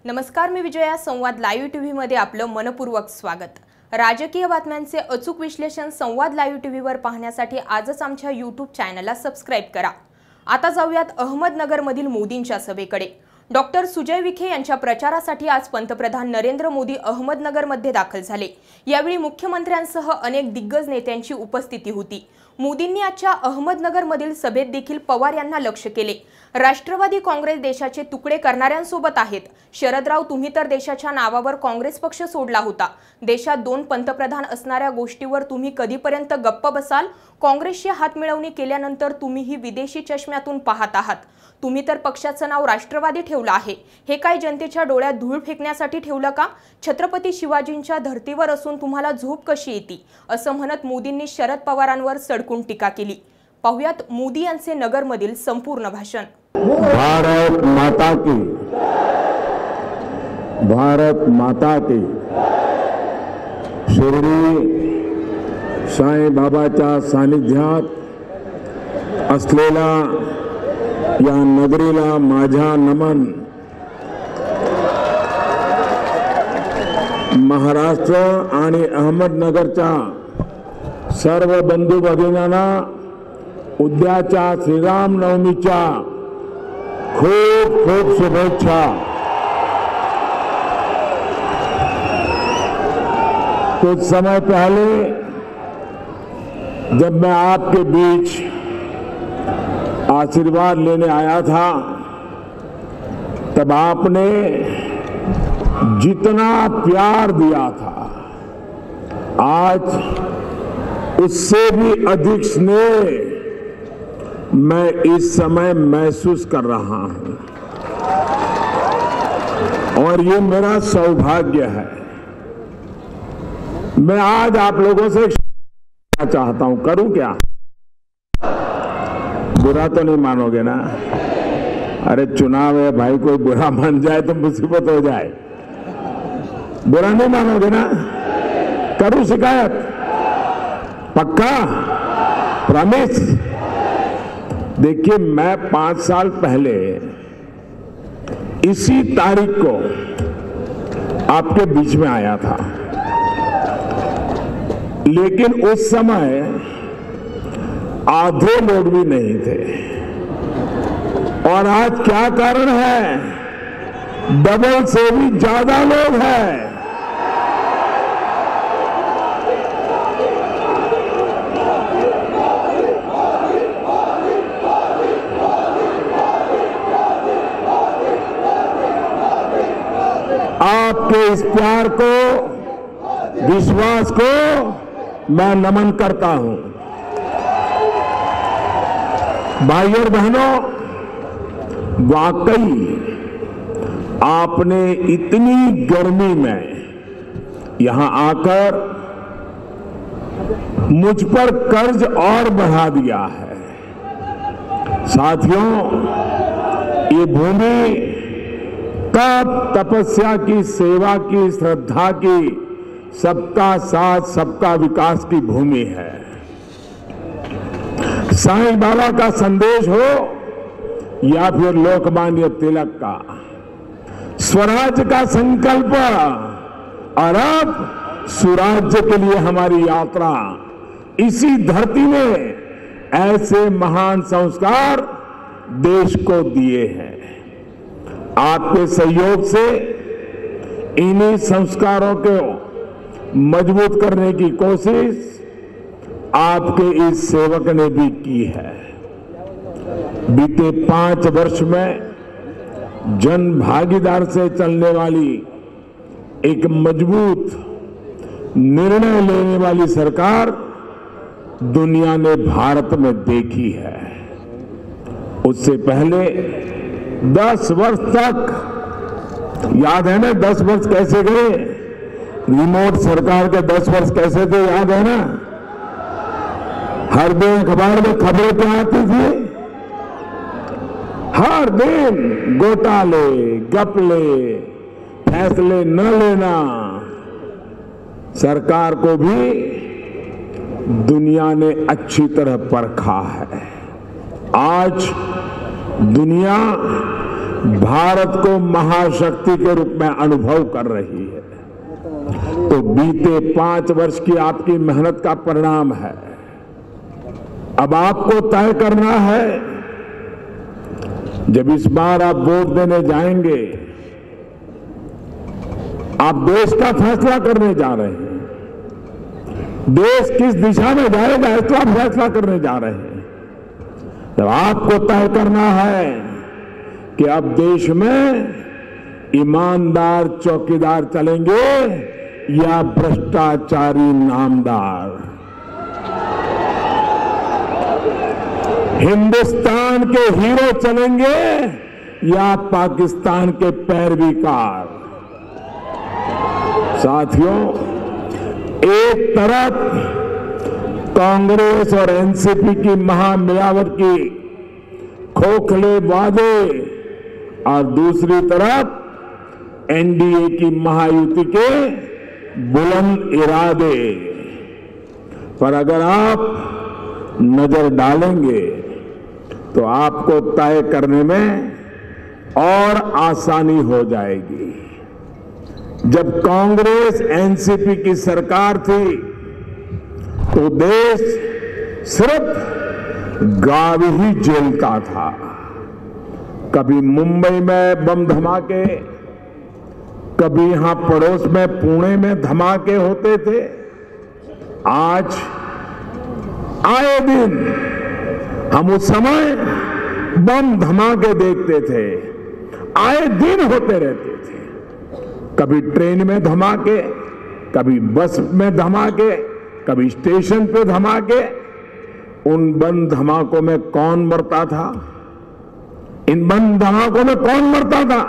नमस्कार, मी विजया. संवाद लाईव्ह टीव्हीमध्ये आपलं मनपूर्वक स्वागत. राजकीय बातम्यांचे अचूक विश्लेषण संवाद लाईव्ह टीव्हीवर पाहण्यासाठी आजच आमच्या यूट्यूब चॅनलला सबस्क्राइब करा. आता जाऊयात अहमदनगरमधील मोदींच्या सभेकडे. डॉक्टर सुजय विखे यांच्या प्रचारासाठी आज पंतप्रधान नरेंद्र मोदी अहमदनगरमध्ये दाखल झाले. यावेळी मुख्यमंत्र्यांसह अनेक दिग्गज नेत्यांची उपस्थिती होती. मोदींनी आजच्या अहमदनगरमधील सभेत देखील पवार यांना लक्ष्य केले. राष्ट्रवादी काँग्रेस देशाचे तुकडे करणाऱ्यांसोबत आहेत. शरदराव, तुम्ही तर देशाच्या नावावर काँग्रेस पक्ष सोडला होता. देशात 2 पंतप्रधान असणाऱ्या गोष्टीवर तुम्ही कधीपर्यंत गप्प बसाल? काँग्रेसशी हातमिळवणी केल्यानंतर तुम्हीही विदेशी चष्म्यातून पाहत आहात. तुम्ही तर पक्षाचं नाव राष्ट्रवादी ठेवलं आहे. हे काय जनतेच्या डोळ्यात धूळ फेकण्यासाठी ठेवलं का? छत्रपती शिवाजींच्या धर्तीवर असून तुम्हाला झोप कशी येते? असं म्हणत मोदींनी शरद पवारांवर सडकून टीका केली. पाहुयात मोदी यांचे नगरमधील संपूर्ण भाषण. भारत माता की, भारत माता की. शिर्डी साईबाबाच्या सानिध्यात असलेल्या या नगरीला माझा नमन. महाराष्ट्र आणि अहमदनगरच्या सर्व बंधू भगिनींना उद्याच्या श्रीरामनवमीच्या खूप खूप शुभेच्छा. कुछ समय पहले जब मैं आपके बीच आशीर्वाद लेने आया था, तब आपने जितना प्यार दिया था, आज उससे भी अधिक स्नेह मैं इस समय महसूस कर रहा हूं. और ये मेरा सौभाग्य है. मैं आज आप लोगों से चाहता हूं. करूं क्या? बुरा तो नहीं मानोगे ना? अरे चुनाव है भाई, कोई बुरा मान जाए तो मुसीबत हो जाए. बुरा नहीं मानोगे ना? करूं शिकायत? पक्का? प्रॉमिस? देखिए, मैं 5 साल पहले इसी तारीख को आपके बीच में आया था, लेकिन उस समय आधे लोग भी नहीं थे. और आज क्या कारण है? डबल से भी ज्यादा लोग हैं. आपके इस प्यार को, विश्वास को मैं नमन करता हूं. भाई और बहनों, वाकई आपने इतनी गर्मी में यहां आकर मुझ पर कर्ज और बढ़ा दिया है. साथियों, ये भूमि तप, तपस्या की, सेवा की, श्रद्धा की, सबका साथ सबका विकास की भूमि है. साईं बाबा का संदेश हो या फिर लोकमान्य तिलक का, स्वराज का संकल्प और अब सुराज्य के लिए हमारी यात्रा. इसी धरती में ऐसे महान संस्कार देश को दिए हैं. आपके सहयोग से इन्हीं संस्कारों को मजबूत करने की कोशिश आपके इस सेवक ने भी की है. बीते 5 वर्ष में जन भागीदार से चलने वाली एक मजबूत निर्णय लेने वाली सरकार दुनिया ने भारत में देखी है. उससे पहले 10 वर्ष तक, याद है ना 10 वर्ष कैसे गए? रिमोट सरकार के 10 वर्ष कैसे थे, याद है ना? हर दिन अखबार में खबरें क्या आती थी? हर दिन घोटाले, घपले, फैसले न लेना. सरकार को भी दुनिया ने अच्छी तरह परखा है. आज दुनिया भारत को महाशक्ति के रूप में अनुभव कर रही है, तो बीते 5 वर्ष की आपकी मेहनत का परिणाम है। अब आपको तय करना है, जब इस बार आप वोट देने जाएंगे, आप देश का फैसला करने जा रहे हैं। देश किस दिशा में जाएगा इसका फैसला करने जा रहे हैं। तो आपको तय करना है कि अब देश में ईमानदार चौकीदार चलेंगे या भ्रष्टाचारी नामदार। हिंदुस्तान के हीरो चलेंगे या पाकिस्तान के पैरवीकार। साथियों, एक तरफ कांग्रेस और एनसीपी की महामिलावट की खोखले वादे और दूसरी तरफ एनडीए की महायुति के बुलंद इरादे पर अगर आप नजर डालेंगे तो आपको तय करने में और आसानी हो जाएगी। जब कांग्रेस एनसीपी की सरकार थी तो देश सिर्फ गाँव ही झेलता था। कभी मुंबई में बम धमाके, कभी यहां पड़ोस में पुणे में धमाके होते थे। आज आए दिन हम उस समय बम धमाके देखते थे, आए दिन होते रहते थे। कभी ट्रेन में धमाके, कभी बस में धमाके, कभी स्टेशन पे धमाके। उन बम धमाकों में कौन मरता था? इन बम धमाकों में कौन मरता था?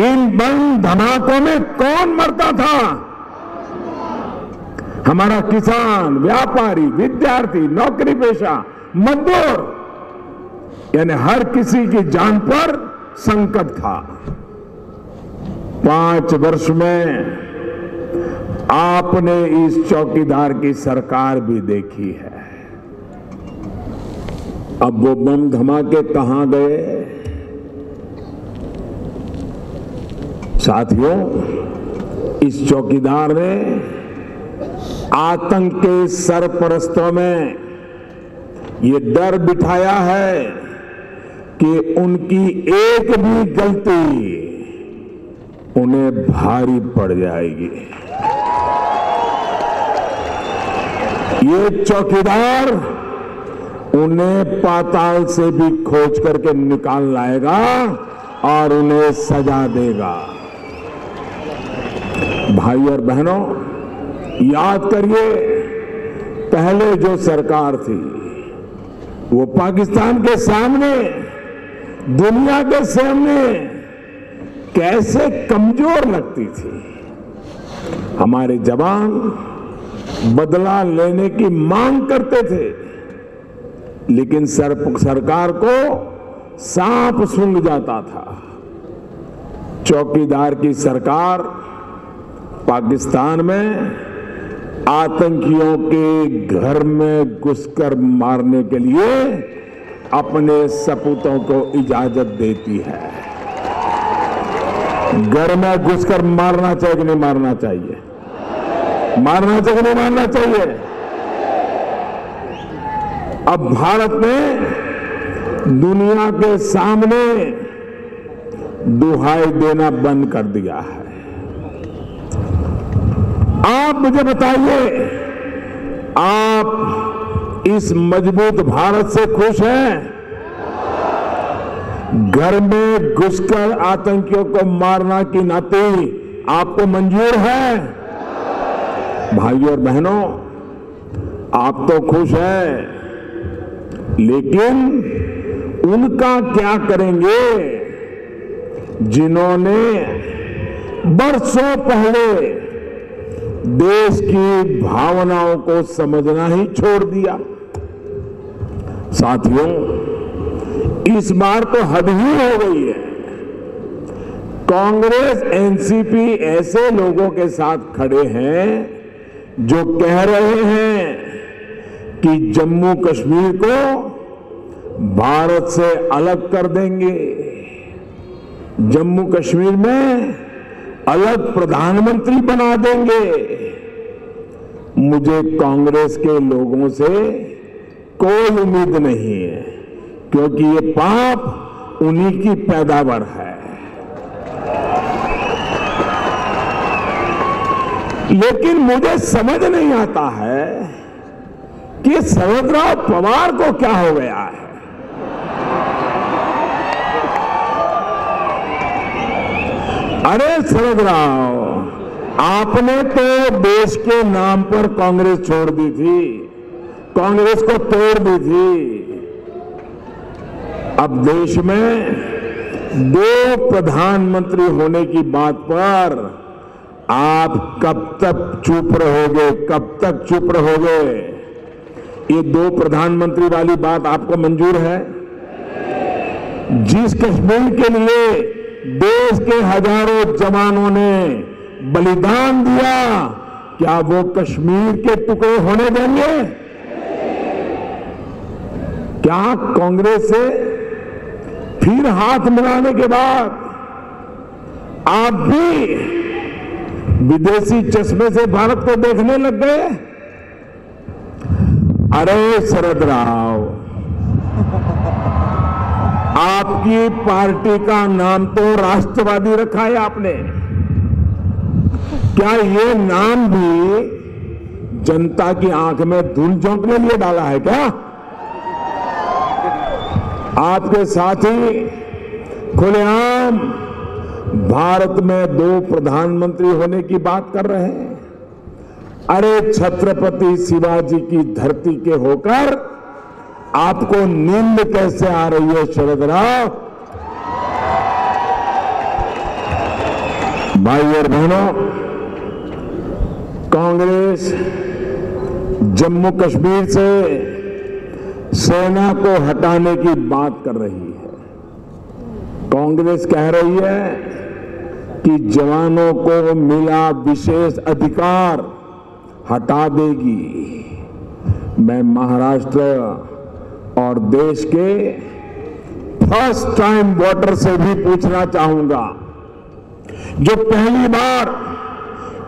इन बम धमाकों में कौन मरता था? हमारा किसान, व्यापारी, विद्यार्थी, नौकरी पेशा, मजदूर, यानी हर किसी की जान पर संकट था। 5 वर्ष में आपने इस चौकीदार की सरकार भी देखी है। अब वो बम धमाके कहां गए? साथियों, इस चौकीदार ने आतंक के सरपरस्तों में ये डर बिठाया है कि उनकी एक भी गलती उन्हें भारी पड़ जाएगी। ये चौकीदार उन्हें पाताल से भी खोज करके निकाल लाएगा और उन्हें सजा देगा। भाई और बहनों, याद करिए, पहले जो सरकार थी वो पाकिस्तान के सामने, दुनिया के सामने कैसे कमजोर लगती थी। हमारे जवान बदला लेने की मांग करते थे, लेकिन सरकार को सांप सूंघ जाता था। चौकीदार की सरकार पाकिस्तान में आतंकियों के घर में घुसकर मारने के लिए अपने सपूतों को इजाजत देती है। घर में घुसकर मारना चाहिए कि नहीं मारना चाहिए? मारना चाहिए कि नहीं मारना चाहिए? अब भारत ने दुनिया के सामने दुहाई देना बंद कर दिया है। आप मुझे बताइए, आप इस मजबूत भारत से खुश हैं? घर में घुसकर आतंकियों को मारना की नाती आपको मंजूर है? भाइयों और बहनों, आप तो खुश हैं, लेकिन उनका क्या करेंगे जिन्होंने बरसों पहले देश की भावनाओं को समझना ही छोड़ दिया? साथियों, इस बार तो हद ही हो गई है। कांग्रेस, एनसीपी ऐसे लोगों के साथ खड़े हैं जो कह रहे हैं कि जम्मू कश्मीर को भारत से अलग कर देंगे। जम्मू कश्मीर में अलग प्रधानमंत्री बना देंगे। मुझे कांग्रेस के लोगों से कोई उम्मीद नहीं है, क्योंकि ये पाप उन्हीं की पैदावार है। लेकिन मुझे समझ नहीं आता है कि शरदराव पवार को क्या हो गया है। अरे शरदराव, आपने तो देश के नाम पर कांग्रेस छोड़ दी थी, कांग्रेस को तोड़ दी थी। अब देश में 2 प्रधानमंत्री होने की बात पर आप कब तक चुप रहोगे, कब तक चुप रहोगे? ये 2 प्रधानमंत्री वाली बात आपको मंजूर है? जिस कश्मीर के लिए देश के हजारों जवानों ने बलिदान दिया, क्या वो कश्मीर के टुकड़े होने देंगे? क्या कांग्रेस से फिर हाथ मिलाने के बाद आप भी विदेशी चश्मे से भारत को देखने लग गए? अरे शरदराव, आपकी पार्टी का नाम तो राष्ट्रवादी रखा है आपने। क्या ये नाम भी जनता की आंख में धूल झोंकने लिए डाला है क्या? आपके साथी खुलेआम भारत में 2 प्रधानमंत्री होने की बात कर रहे हैं। अरे छत्रपति शिवाजी की धरती के होकर आपको नींद कैसे आ रही है शरदराव? भाई और बहनों, कांग्रेस जम्मू कश्मीर से सेना को हटाने की बात कर रही है। कांग्रेस कह रही है कि जवानों को मिला विशेष अधिकार हटा देगी। मैं महाराष्ट्र और देश के फर्स्ट टाइम वोटर से भी पूछना चाहूंगा, जो पहली बार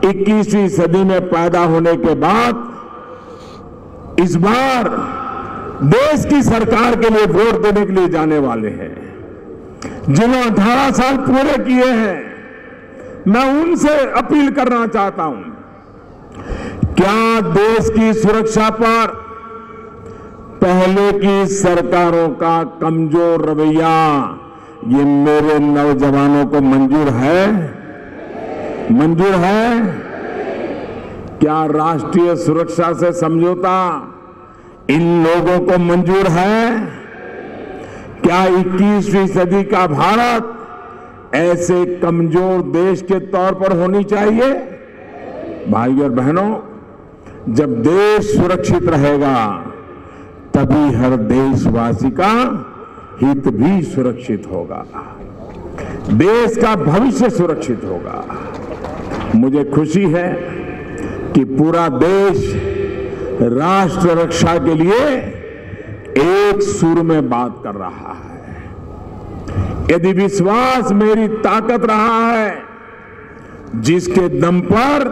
21वीं सदी में पैदा होने के बाद इस बार देश की सरकार के लिए वोट देने के लिए जाने वाले हैं, जिन्होंने 18 साल पूरे किए हैं, मैं उनसे अपील करना चाहता हूं, क्या देश की सुरक्षा पर पहले की सरकारों का कमजोर रवैया ये मेरे नौजवानों को मंजूर है? मंजूर है? क्या राष्ट्रीय सुरक्षा से समझौता इन लोगों को मंजूर है? क्या 21वीं सदी का भारत ऐसे कमजोर देश के तौर पर होनी चाहिए? भाई और बहनों, जब देश सुरक्षित रहेगा तभी हर देशवासी का हित भी सुरक्षित होगा, देश का भविष्य सुरक्षित होगा। मुझे खुशी है कि पूरा देश राष्ट्र रक्षा के लिए एक सुर में बात कर रहा है। यदि विश्वास मेरी ताकत रहा है, जिसके दम पर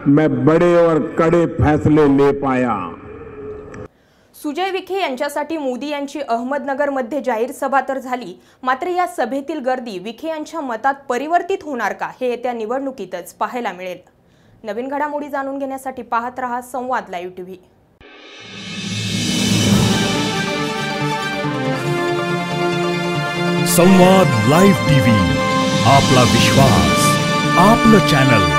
मैं बड़े और कड़े फैसले ले पाया। सुजय विखे यांच्यासाठी मोदी यांची अहमदनगरमध्ये जाहीर सभा तर झाली, मात्र या सभेतील गर्दी विखे यांच्या मतात परिवर्तित होणार का हे येत्या निवडणुकीतच पाहायला मिळेल। नवीन घडामोडी जाणून घेण्यासाठी पाहत रहा संवाद लाईव्ह टीव्ही। संवाद लाईव्ह टीव्ही, आपला विश्वास, आपलं चॅनल।